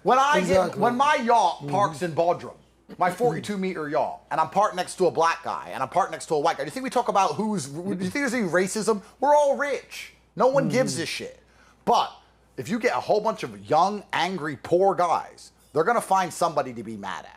When my yacht parks in Bodrum, my 42-meter yacht, and I'm parked next to a black guy, and I'm parked next to a white guy, do you think we talk about do you think there's any racism? We're all rich. No one gives a shit. But if you get a whole bunch of young, angry, poor guys, they're going to find somebody to be mad at.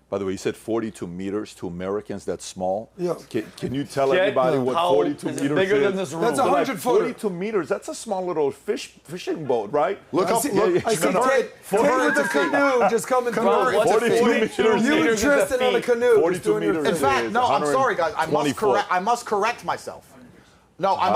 By the way, you said 42 meters to Americans. That's small. Yeah. Can you tell everybody what 42 meters is? Bigger than this room. That's 100 foot. 42 meters. That's a small little fishing boat, right? Look up. I see Tate with the canoe just coming through. 42 meters. You and Tristan on the canoe. 42 meters. In fact, no, I'm sorry, guys. I must correct myself. No, I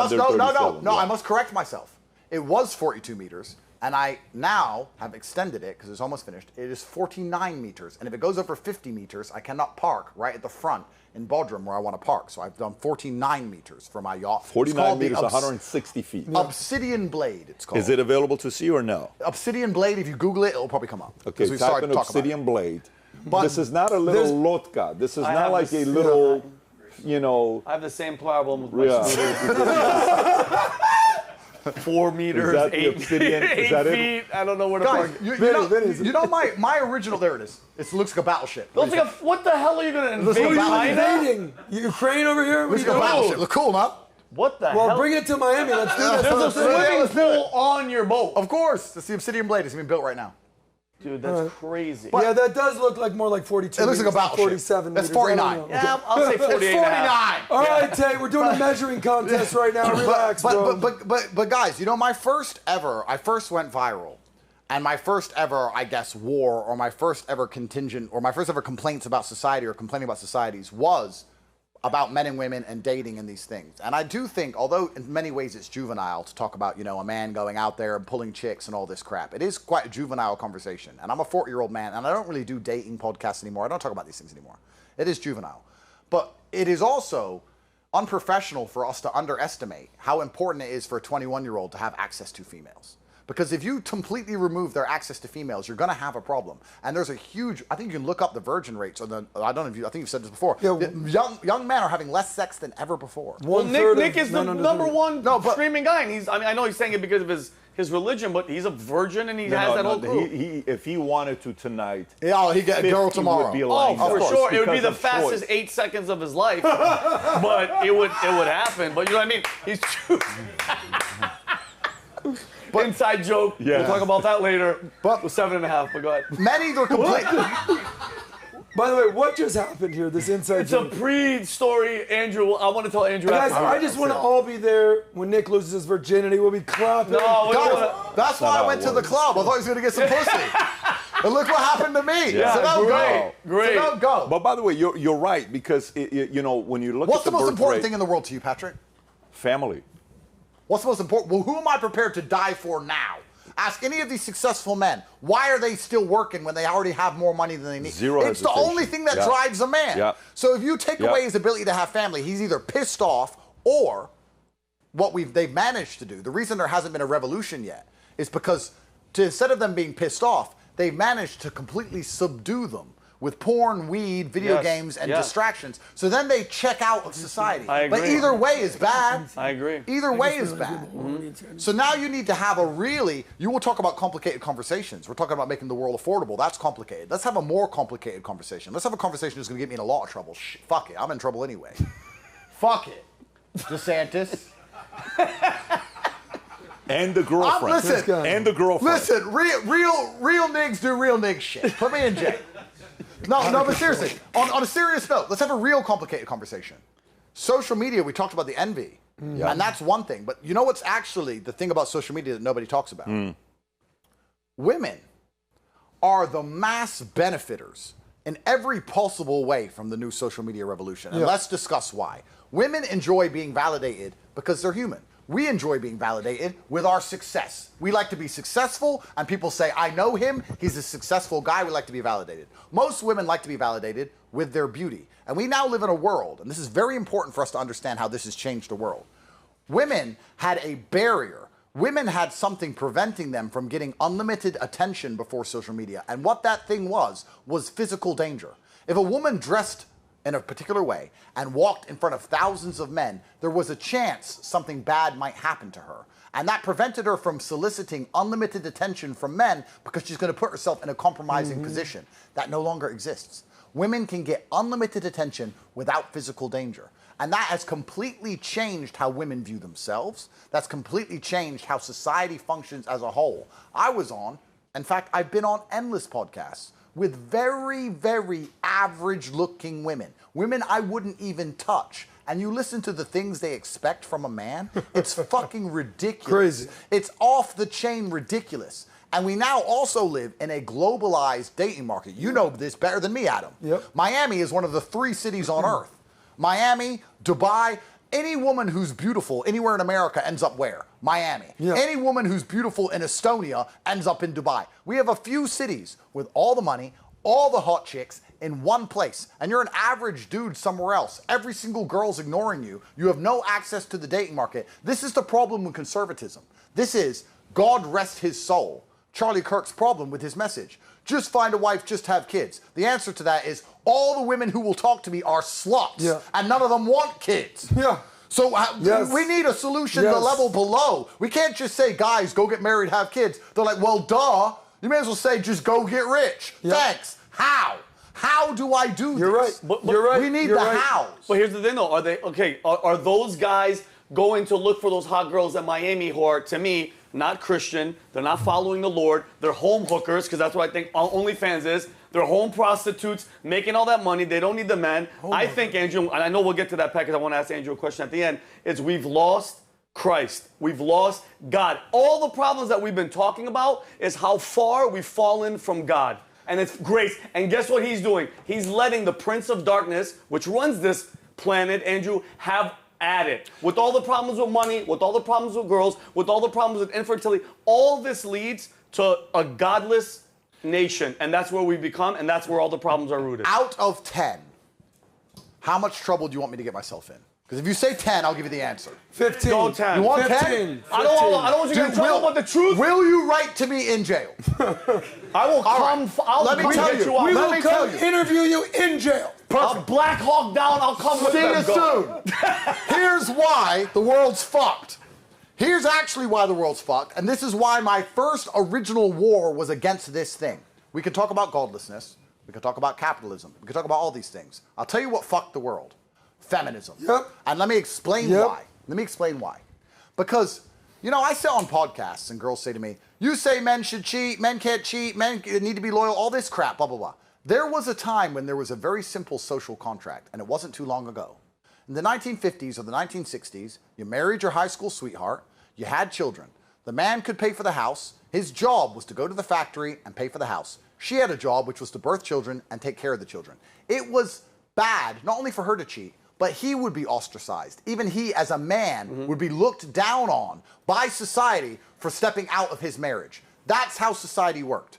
must correct myself. It was 42 meters. And I now have extended it, because it's almost finished. It is 49 meters. And if it goes over 50 meters, I cannot park right at the front in Bodrum where I want to park. So I've done 49 meters for my yacht. 49 meters, 160 feet. Obsidian Blade, it's called. Is it available to see or no? Obsidian Blade, if you Google it, it'll probably come up. Okay, type in Obsidian Blade. But this is not a little lotka. This is not like a little, you know. I have the same problem with my scooter. 4 meters, 8 feet. I don't know where to park. You know my original, there it is. It looks like a battleship. What the hell are you going to invade China? Ukraine over here? Looks like a battleship. Look cool, man. What the hell? Well, bring it to Miami. Let's do this. There's a swimming pool on your boat. Of course. That's the Obsidian Blade. It's being built right now. Dude, that's crazy. Yeah, that does look like more like 42. It looks like a battleship. 47 That's meters. 49. Yeah, I'll say 48. It's 49. All right, Tate, we're doing a measuring contest right now. Relax, bro. But guys, you know, I first went viral, and my first ever, I guess, war, or my first ever contingent, or my first ever complaints about society, or complaining about societies, was about men and women and dating and these things. And I do think, although in many ways it's juvenile to talk about, you know, a man going out there and pulling chicks and all this crap, it is quite a juvenile conversation. And I'm a 40-year-old man, and I don't really do dating podcasts anymore. I don't talk about these things anymore. It is juvenile. But it is also unprofessional for us to underestimate how important it is for a 21-year-old to have access to females. Because if you completely remove their access to females, you're going to have a problem. And there's a huge, I think you can look up the virgin rates, or I don't know if you, I think you've said this before. Yeah, young men are having less sex than ever before. Well, Nick is the number one streaming guy. And he's, I mean, I know he's saying it because of his religion, but he's a virgin and he has that whole group. If he wanted to tonight, he'd get a girl tomorrow. For sure. It would be the fastest 8 seconds of his life. But it would happen. But you know what I mean? He's choosing. Inside joke. Yeah. We'll talk about that later. But with 7.5. But go ahead. Men either completely. By the way, what just happened here? This inside joke. It's a pre-story, Andrew. I want to tell Andrew. Guys, I just want to all be there when Nick loses his virginity. We'll be clapping. No, that's why I went to the club. I thought he was going to get some pussy. And look what happened to me. Yeah, so now great. So now go. But by the way, you're right, because you know, when you look What's at the most birth important rate, thing in the world to you, Patrick? family. What's the most important? Well, who am I prepared to die for now? Ask any of these successful men, why are they still working when they already have more money than they need? Zero It's the hesitation. only thing that drives a man. Yeah. So if you take away his ability to have family, he's either pissed off, or what they've managed to do. The reason there hasn't been a revolution yet is because instead of them being pissed off, they've managed to completely subdue them with porn, weed, video games, and distractions. So then they check out of society. I agree. But either way is bad. I agree. Either way is bad. So now you need to have you will talk about complicated conversations. We're talking about making the world affordable. That's complicated. Let's have a more complicated conversation. Let's have a conversation that's going to get me in a lot of trouble. Fuck it. I'm in trouble anyway. Fuck it. DeSantis. And the girlfriend. And the girlfriend. Listen, real niggas do real nigga shit. Put me in jail. No, but seriously, on a serious note, let's have a real complicated conversation. Social media, we talked about the envy, and that's one thing. But you know what's actually the thing about social media that nobody talks about? Women are the mass benefiters in every possible way from the new social media revolution. And let's discuss why. Women enjoy being validated because they're human. We enjoy being validated with our success. We like to be successful, and people say, I know him, he's a successful guy, we like to be validated. Most women like to be validated with their beauty. And we now live in a world, and this is very important for us to understand how this has changed the world. Women had a barrier. Women had something preventing them from getting unlimited attention before social media. And what that thing was physical danger. If a woman dressed in a particular way and walked in front of thousands of men, there was a chance something bad might happen to her. And that prevented her from soliciting unlimited attention from men because she's going to put herself in a compromising position. That no longer exists. Women can get unlimited attention without physical danger. And that has completely changed how women view themselves. That's completely changed how society functions as a whole. In fact, I've been on endless podcasts with very, very average-looking women. Women I wouldn't even touch. And you listen to the things they expect from a man, it's fucking ridiculous. Crazy. It's off the chain ridiculous. And we now also live in a globalized dating market. You know this better than me, Adam. Yep. Miami is one of the 3 cities on earth. Miami, Dubai, any woman who's beautiful anywhere in America ends up where? Miami. Yeah. Any woman who's beautiful in Estonia ends up in Dubai. We have a few cities with all the money, all the hot chicks in one place. And you're an average dude somewhere else. Every single girl's ignoring you. You have no access to the dating market. This is the problem with conservatism. This is, God rest his soul, Charlie Kirk's problem with his message. Just find a wife, just have kids. The answer to that is all the women who will talk to me are sluts, and none of them want kids. Yeah. So we need a solution to the level below. We can't just say, guys, go get married, have kids. They're like, well, duh. You may as well say, just go get rich. Thanks. How? How do I do this? You're right. You're right. We need the hows. But here's the thing, though. Are those guys going to look for those hot girls in Miami who are, to me, not Christian? They're not following the Lord. They're home hookers, because that's what I think OnlyFans is. They're home prostitutes making all that money. They don't need the men. I think, Andrew, and I know we'll get to that package. I want to ask Andrew a question at the end, is we've lost Christ. We've lost God. All the problems that we've been talking about is how far we've fallen from God. And it's grace. And guess what he's doing? He's letting the Prince of Darkness, which runs this planet, Andrew, have at it. With all the problems with money, with all the problems with girls, with all the problems with infertility, all this leads to a godless nation. And that's where we become, and that's where all the problems are rooted. Out of 10, how much trouble do you want me to get myself in? Because if you say 10, I'll give you the answer. 15. Go 10. You want 15. 10? I don't want you to get in trouble about the truth. Will you write to me in jail? I will come. Let me tell you. We Let will me come tell you. interview you in jail. I'll Black Hawk down. I'll come with See them. you soon. Here's why the world's fucked. Here's actually why the world's fucked, and this is why my first original war was against this thing. We can talk about godlessness. We can talk about capitalism. We can talk about all these things. I'll tell you what fucked the world. Feminism. Yep. And let me explain why. Let me explain why. Because, you know, I sit on podcasts and girls say to me, you say men should cheat, men can't cheat, men need to be loyal, all this crap, blah, blah, blah. There was a time when there was a very simple social contract, and it wasn't too long ago. In the 1950s or the 1960s, you married your high school sweetheart, you had children. The man could pay for the house. His job was to go to the factory and pay for the house. She had a job which was to birth children and take care of the children. It was bad, not only for her to cheat, but he would be ostracized. Even he, as a man, would be looked down on by society for stepping out of his marriage. That's how society worked.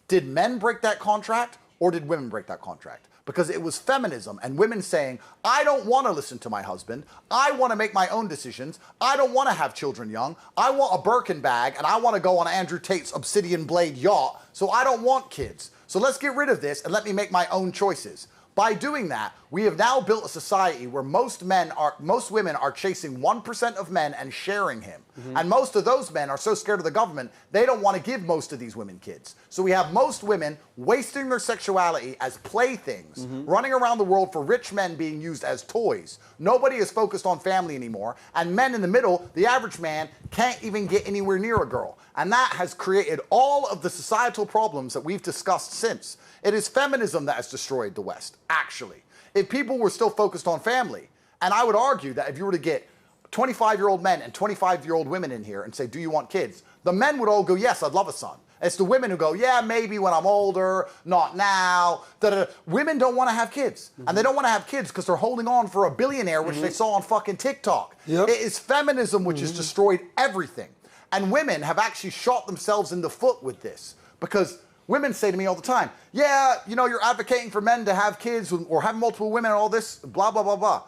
Did men break that contract, or did women break that contract? Because it was feminism and women saying, I don't want to listen to my husband. I want to make my own decisions. I don't want to have children young. I want a Birkin bag, and I want to go on Andrew Tate's Obsidian Blade yacht, so I don't want kids. So let's get rid of this and let me make my own choices. By doing that, we have now built a society where most women are chasing 1% of men and sharing him. And most of those men are so scared of the government, they don't want to give most of these women kids. So we have most women wasting their sexuality as playthings, running around the world for rich men being used as toys. Nobody is focused on family anymore. And men in the middle, the average man, can't even get anywhere near a girl. And that has created all of the societal problems that we've discussed since. It is feminism that has destroyed the West, actually. If people were still focused on family, and I would argue that if you were to get 25-year-old men and 25-year-old women in here and say, do you want kids? The men would all go, yes, I'd love a son. It's the women who go, yeah, maybe when I'm older, not now. Da-da-da. Women don't want to have kids. And they don't want to have kids because they're holding on for a billionaire, which they saw on fucking TikTok. It is feminism which has destroyed everything. And women have actually shot themselves in the foot with this. Because women say to me all the time, yeah, you know, you're advocating for men to have kids or have multiple women and all this, blah, blah, blah, blah.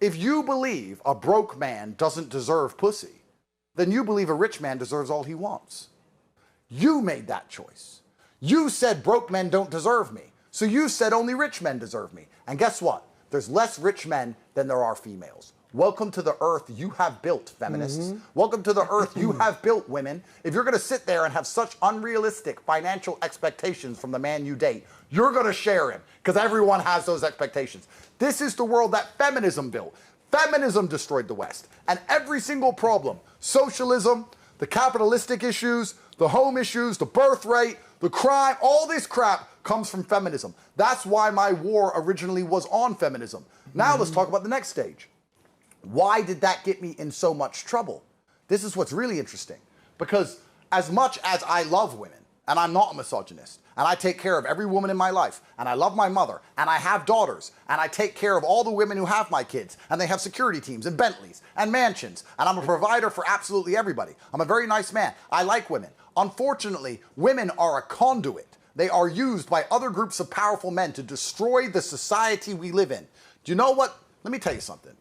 If you believe a broke man doesn't deserve pussy, then you believe a rich man deserves all he wants. You made that choice. You said broke men don't deserve me. So you said only rich men deserve me. And guess what? There's less rich men than there are females. welcome to the earth you have built, feminists. Welcome to the earth you have built, women. If you're going to sit there and have such unrealistic financial expectations from the man you date, you're going to share him, because everyone has those expectations. This is the world that feminism built. Feminism destroyed the West. And every single problem, socialism, the capitalistic issues, the home issues, the birth rate, the crime, all this crap comes from feminism. That's why my war originally was on feminism. Now let's talk about the next stage. Why did that get me in so much trouble? This is what's really interesting. Because as much as I love women, and I'm not a misogynist, and I take care of every woman in my life, and I love my mother, and I have daughters, and I take care of all the women who have my kids, and they have security teams and Bentleys and mansions, and I'm a provider for absolutely everybody. I'm a very nice man. I like women. Unfortunately, women are a conduit. They are used by other groups of powerful men to destroy the society we live in. Do you know what? Let me tell you something.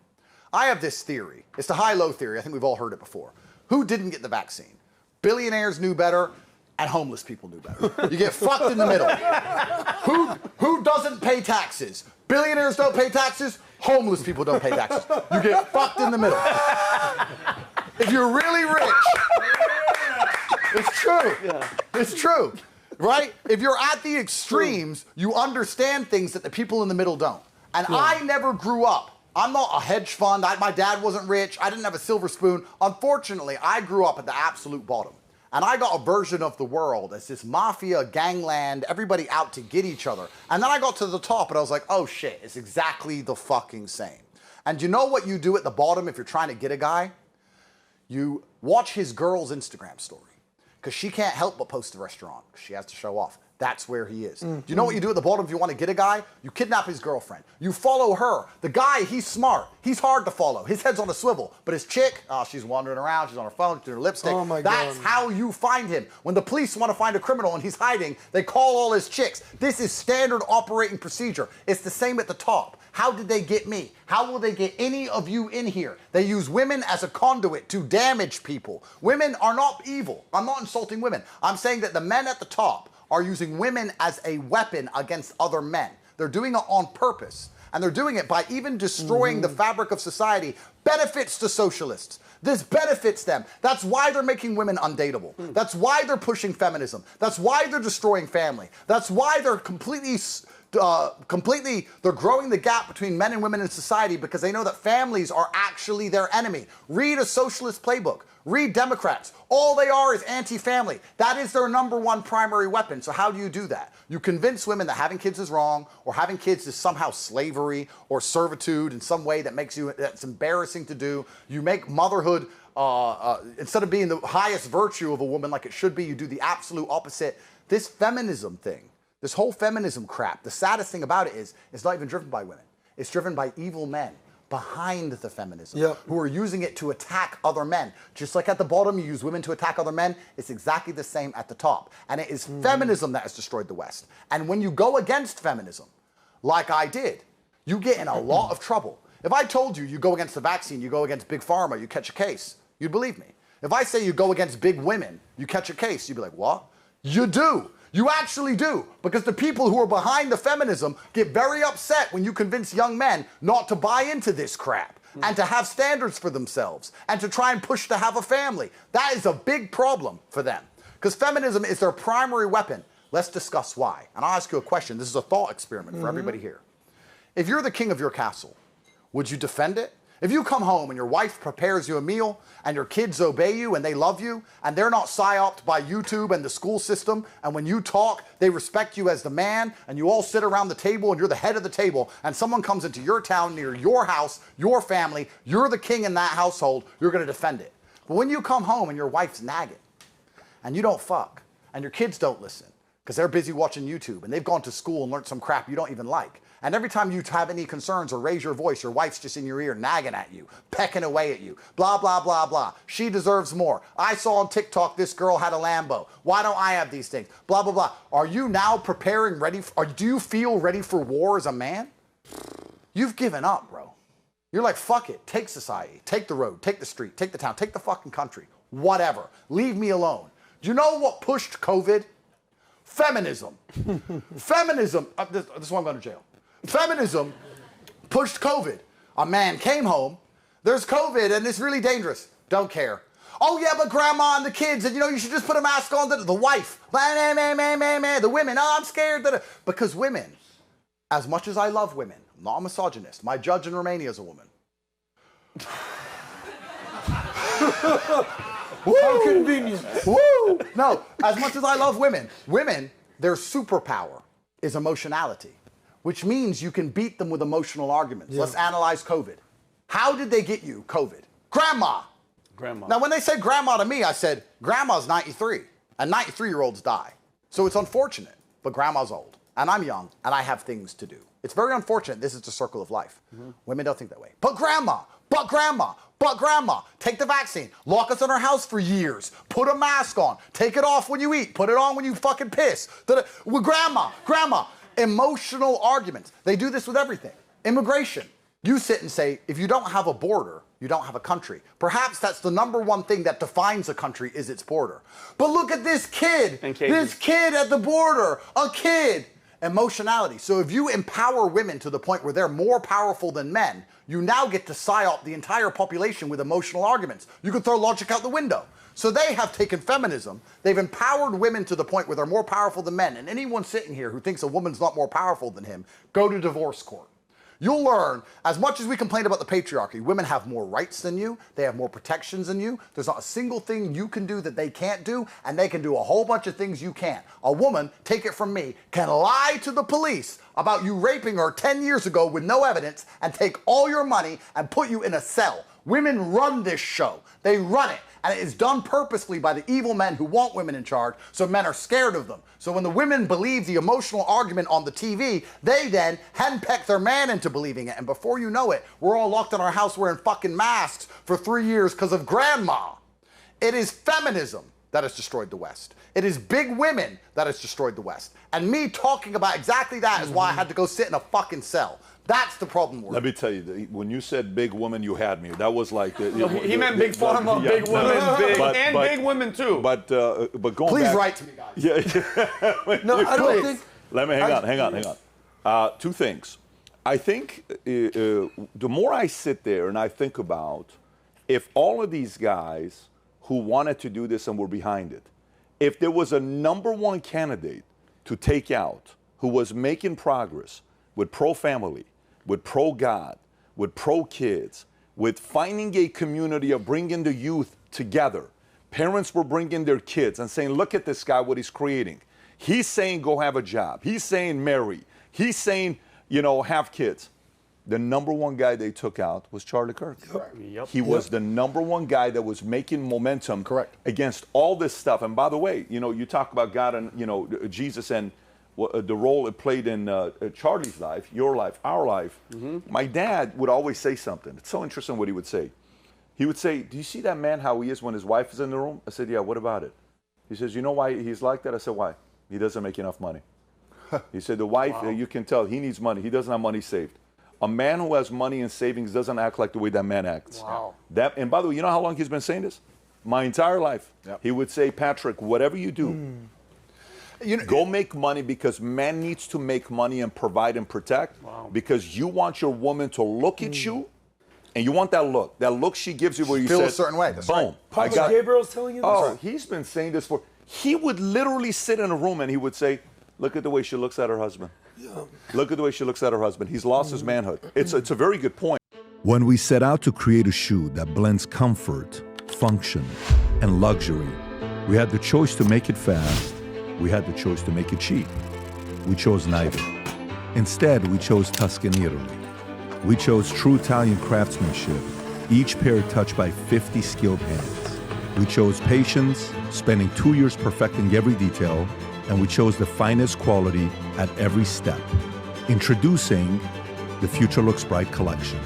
I have this theory. It's the high-low theory. I think we've all heard it before. Who didn't get the vaccine? Billionaires knew better, and homeless people knew better. You get fucked in the middle. Who doesn't pay taxes? Billionaires don't pay taxes. Homeless people don't pay taxes. You get fucked in the middle. If you're really rich, it's true. Yeah. It's true, right? If you're at the extremes, you understand things that the people in the middle don't. And I never grew up. I'm not a hedge fund. My dad wasn't rich. I didn't have a silver spoon. Unfortunately, I grew up at the absolute bottom. And I got a version of the world as this mafia, gangland, everybody out to get each other. And then I got to the top and I was like, oh shit, it's exactly the fucking same. And you know what you do at the bottom if you're trying to get a guy? You watch his girl's Instagram story. Because she can't help but post the restaurant. She has to show off. That's where he is. Do you know what you do at the bottom if you want to get a guy? You kidnap his girlfriend. You follow her. The guy, he's smart. He's hard to follow. His head's on a swivel. But his chick, she's wandering around. She's on her phone. She's doing her lipstick. Oh my That's God. how you find him. When the police want to find a criminal and he's hiding, they call all his chicks. This is standard operating procedure. It's the same at the top. How did they get me? How will they get any of you in here? They use women as a conduit to damage people. Women are not evil. I'm not insulting women. I'm saying that the men at the top are using women as a weapon against other men. They're doing it on purpose. And they're doing it by even destroying the fabric of society. Benefits to socialists. This benefits them. That's why they're making women undateable. That's why they're pushing feminism. That's why they're destroying family. That's why they're they're growing the gap between men and women in society, because they know that families are actually their enemy. Read a socialist playbook. Read Democrats. All they are is anti-family. That is their #1 primary weapon. So how do you do that? You convince women that having kids is wrong, or having kids is somehow slavery or servitude in some way that's embarrassing to do. You make motherhood, instead of being the highest virtue of a woman like it should be, you do the absolute opposite. This feminism thing, this whole feminism crap, the saddest thing about it is it's not even driven by women. It's driven by evil men behind the feminism, who are using it to attack other men. Just like at the bottom you use women to attack other men, it's exactly the same at the top. And it is feminism that has destroyed the West. And when you go against feminism, like I did, you get in a lot of trouble. If I told you go against the vaccine, you go against big pharma, you catch a case, you'd believe me. If I say you go against big women, you catch a case, you'd be like, what? You do. You actually do, because the people who are behind the feminism get very upset when you convince young men not to buy into this crap and to have standards for themselves and to try and push to have a family. That is a big problem for them, because feminism is their primary weapon. Let's discuss why. And I'll ask you a question. This is a thought experiment for everybody here. If you're the king of your castle, would you defend it? If you come home and your wife prepares you a meal and your kids obey you and they love you and they're not psyoped by YouTube and the school system, and when you talk, they respect you as the man, and you all sit around the table and you're the head of the table, and someone comes into your town near your house, your family, you're the king in that household, you're going to defend it. But when you come home and your wife's nagging and you don't fuck and your kids don't listen because they're busy watching YouTube and they've gone to school and learned some crap you don't even like, and every time you have any concerns or raise your voice, your wife's just in your ear nagging at you, pecking away at you, blah, blah, blah, blah. She deserves more. I saw on TikTok this girl had a Lambo. Why don't I have these things? Blah, blah, blah. Are you now preparing, do you feel ready for war as a man? You've given up, bro. You're like, fuck it. Take society. Take the road. Take the street. Take the town. Take the fucking country. Whatever. Leave me alone. Do you know what pushed COVID? Feminism. Feminism. This is why I'm going to jail. Feminism pushed COVID. A man came home, There's COVID and it's really dangerous. Don't care. Oh yeah, but grandma and the kids, and you should just put a mask on. The wife, the women, oh, I'm scared. Because women, as much as I love women, I'm not a misogynist. My judge in Romania is a woman. How convenient. Woo! No, as much as I love women, their superpower is emotionality, which means you can beat them with emotional arguments. Yeah. Let's analyze COVID. How did they get you COVID? Grandma. Now, when they said grandma to me, I said, grandma's 93, and 93-year-olds die. So it's unfortunate, but grandma's old, and I'm young, and I have things to do. It's very unfortunate. This is the circle of life. Women don't think that way. But grandma. Take the vaccine. Lock us in our house for years. Put a mask on. Take it off when you eat. Put it on when you fucking piss. With grandma. Emotional arguments. They do this with everything. Immigration. You sit and say, if you don't have a border, you don't have a country. Perhaps that's the number one thing that defines a country is its border. But look at this kid. This kid at the border. A kid. Emotionality. So if you empower women to the point where they're more powerful than men, you now get to psyop the entire population with emotional arguments. You can throw logic out the window. So they have taken feminism, they've empowered women to the point where they're more powerful than men. And anyone sitting here who thinks a woman's not more powerful than him, go to divorce court. You'll learn, as much as we complain about the patriarchy, women have more rights than you, they have more protections than you, there's not a single thing you can do that they can't do, and they can do a whole bunch of things you can't. A woman, take it from me, can lie to the police about you raping her 10 years ago with no evidence and take all your money and put you in a cell. Women run this show. They run it. And it is done purposefully by the evil men who want women in charge, so men are scared of them. So when the women believe the emotional argument on the TV, they then henpeck their man into believing it. And before you know it, we're all locked in our house wearing fucking masks for 3 years because of grandma. It is feminism that has destroyed the West. It is big women that has destroyed the West. And me talking about exactly that is why I had to go sit in a fucking cell. That's the problem. Let me tell you, when you said big woman, you had me. That was like he meant big pharma, big women, big women too. But going please back, write to me, guys. Yeah. No, I don't think. Let me hang on. Two things. I think the more I sit there and I think about if all of these guys who wanted to do this and were behind it, if there was a number one candidate to take out who was making progress with pro-family, with pro-God, with pro-kids, with finding a community of bringing the youth together. Parents were bringing their kids and saying, look at this guy, what he's creating. He's saying go have a job. He's saying marry. He's saying, have kids. The number one guy they took out was Charlie Kirk. Yep. He was the number one guy that was making momentum against all this stuff. And by the way, you talk about God and, Jesus and the role it played in Charlie's life, your life, our life. My dad would always say something. It's so interesting what he would say. He would say, do you see that man how he is when his wife is in the room? I said, yeah, what about it? He says, you know why he's like that? I said, why? He doesn't make enough money. He said, the wife, you can tell, he needs money. He doesn't have money saved. A man who has money and savings doesn't act like the way that man acts. Wow. And by the way, you know how long he's been saying this? My entire life. Yep. He would say, Patrick, whatever you do, go make money because man needs to make money and provide and protect because you want your woman to look at you and you want that look she gives you where you feel said, a certain way. That's boom. Right. Pastor Gabriel's telling you this? Oh, he's been saying this he would literally sit in a room and he would say, look at the way she looks at her husband. Look at the way she looks at her husband. He's lost his manhood. It's a very good point. When we set out to create a shoe that blends comfort, function, and luxury, we had the choice to make it fast. We had the choice to make it cheap. We chose neither. Instead, we chose Tuscany, Italy. We chose true Italian craftsmanship, each pair touched by 50 skilled hands. We chose patience, spending 2 years perfecting every detail, and we chose the finest quality at every step. Introducing the Future Looks Bright collection.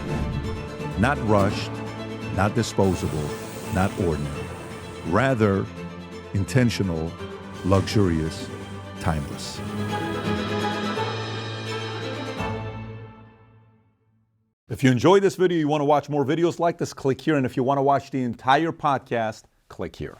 Not rushed, not disposable, not ordinary. Rather, intentional, luxurious, timeless. If you enjoyed this video, you want to watch more videos like this, click here. And if you want to watch the entire podcast, click here.